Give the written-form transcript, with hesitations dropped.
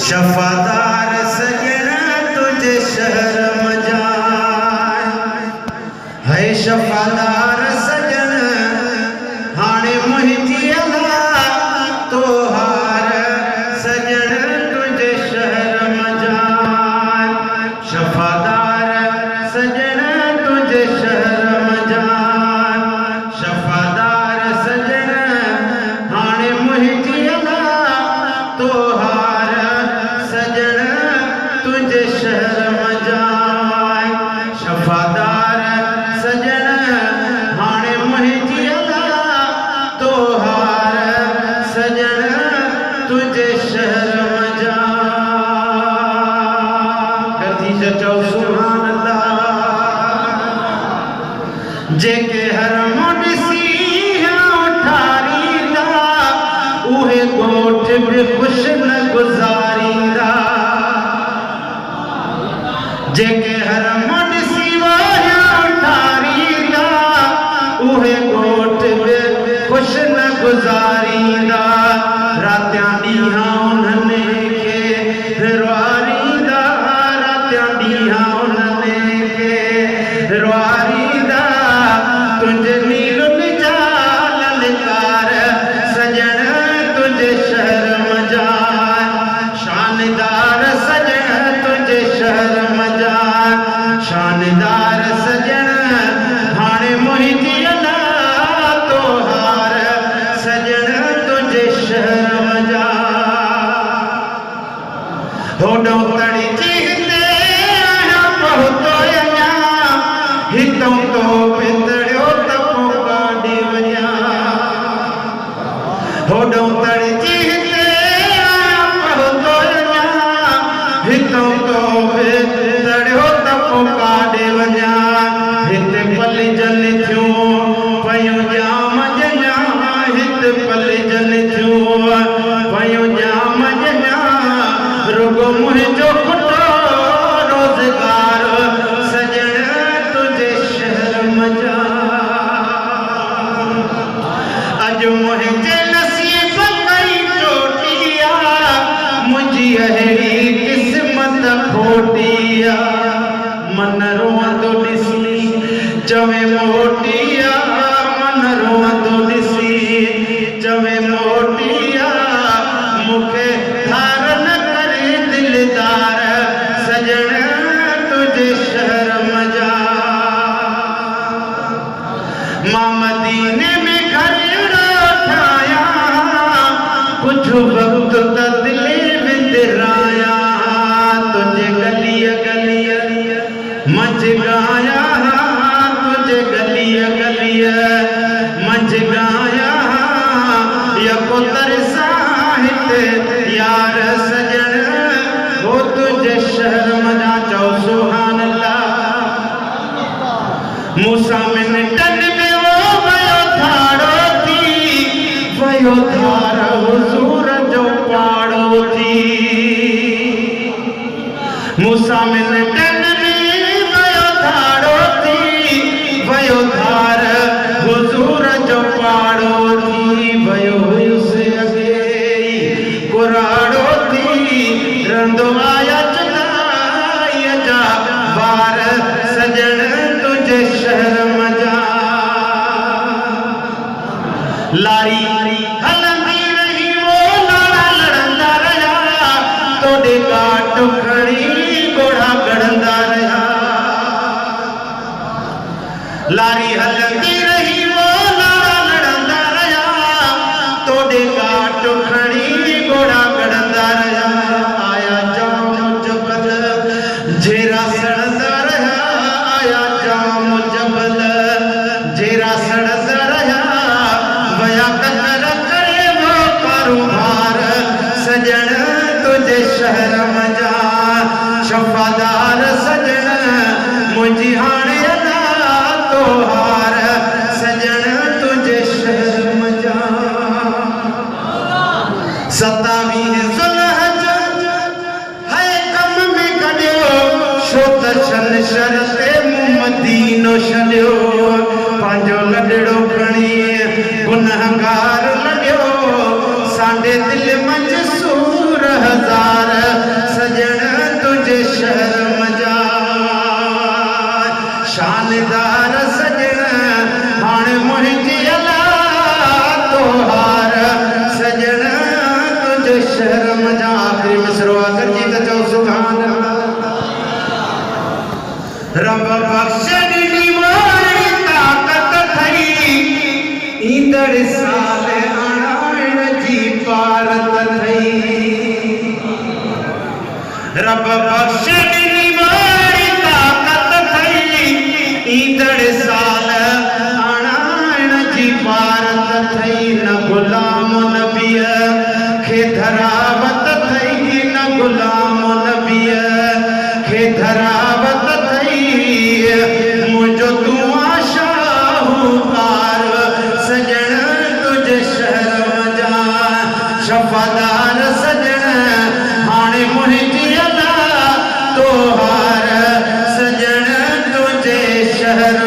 शफादार सजना तुझे शहर मजाए है शफादार सजन हाणे मुहिंजी अल्लाह तोहार सजन तुझे शहर मजाए शफादार सजन तुझे शहर मजाए शफादार सजन हाणे मुहिंजी अल्लाह तोहार सजन तुझे शहर मजाए शफादार सजन हाणे मुहिंजी अल्लाह तोहार सजन तुझे शहर मजाए गदी चओ सुभान अल्लाह जेके हरम ॾिसी ठारींदा उहे ॻोठ बि ख़ुशि न गुज़ारींदा जेके हरम ॾिसी विया ठारींदा उहे ॻोठ बि ख़ुशि न गुज़ारींदा रातियां ॾींहं उन्हनि खे रुआरींदा रातियां ॾींहं उन्हनि खे रुआरींदा तुंहिंजे नीलुनि जा ललकार सजन तुझे शहर मजाए शानदार सजन तुझे शहर मजाए शानदार सजन हाणे मुहिंजी अल्लाह तोहार सजन तुझे शहर मजाए होॾो तड़िजी हिते आहियां पहुतो अञा हितों तो पितड़ियो त पोइ काॾे वञा होॾो तड़िजी हिते आहियां पहुतो अञा हितों तो पितड़ियो त पोइ काॾे वञा हिते पलिजल थियूं पयूं जाम ॼणा हिते पलिजल थियूं पयूं जाम ॼणा रुगो मुंहिंजो खुटो रोज़गार सजन तुझे शहर मजाए अॼु मुंहिंजे नसीब कई चोटी आहे मुंहिंजी अहिड़ी क़िस्मत खोटी आहे मन रोअंदो ॾिसी चवे मोटी आहे मन रोअंदो ॾिसी चवे मोटी आहे मूंखे धार न करे दिलदार सजन तुझे शहर मजाए मां मदीने में घर ठाहिया कुझु वक़्तु त दिलि विंदराया तुंहिंजे गलीअ गलीअ मंझि गाया तुंहिंजे गलीअ गलीअ मंझि गाया यको तरसा हिते यार सजन हो तुझे शहर मजा चओ सुभान अल्लाह मूसा मिनटनि में वो वयो धाड़ो थी वयो धार हुज़ूर जो पाड़ो थी मूसा मिनटनि में वयो धाड़ो थी वयो धार हुज़ूर जो पाड़ो थी वयो हुयुसि अॻे कुराड़ो थी रंदो आया चुनाईअ जा वार सजन तुझे शहर मजाए लारी हलंदी रही वो लाड़ा लड़ंदा रहिया तोॾे घाट खणी घोड़ा गड़ंदा रहिया लारी हलंदी रही वो लाड़ा लड़ंदा रहिया तोॾे घाट खणी घोड़ा गड़ंदा रहिया आया जाम जबल जेरा सड़ंदा रहिया आया जाम जबल जेरा सड़ंदा रहिया वया कतर करे वो कारोबार सजन तुझे शहर मजाए शफादार सजन मुंहिंजी हाणे अल्लाह तोहार सजन तुझे शहर मजाए 27 ज़ुल्हज है कम में कढियो छो त शन शरते मदीनो छॾियो पंहिंजो लॾड़ो खणी गुनहगार लॻियो सांडे दिल मंझि सूर हज़ार तुझे शहर मजा आखिरी मिसरो अगर जी तो चौ सुभान अल्लाह रब बख्शण निवारी ताकत थई ईंदड़ साल अणाइण जी पारत थई रब बख्शण निवारी ताकत थई ईंदड़ साल अणाइण जी पारत थई न गुलाम नबीअ खे धरावत थई न गुलाम नबीअ खे धरावत थई मुझो तू आशा पार सजण तुझे शहर मजा शफादार सजण हाणे मुंहिंजी अदा तोहार सजण तुझे शहर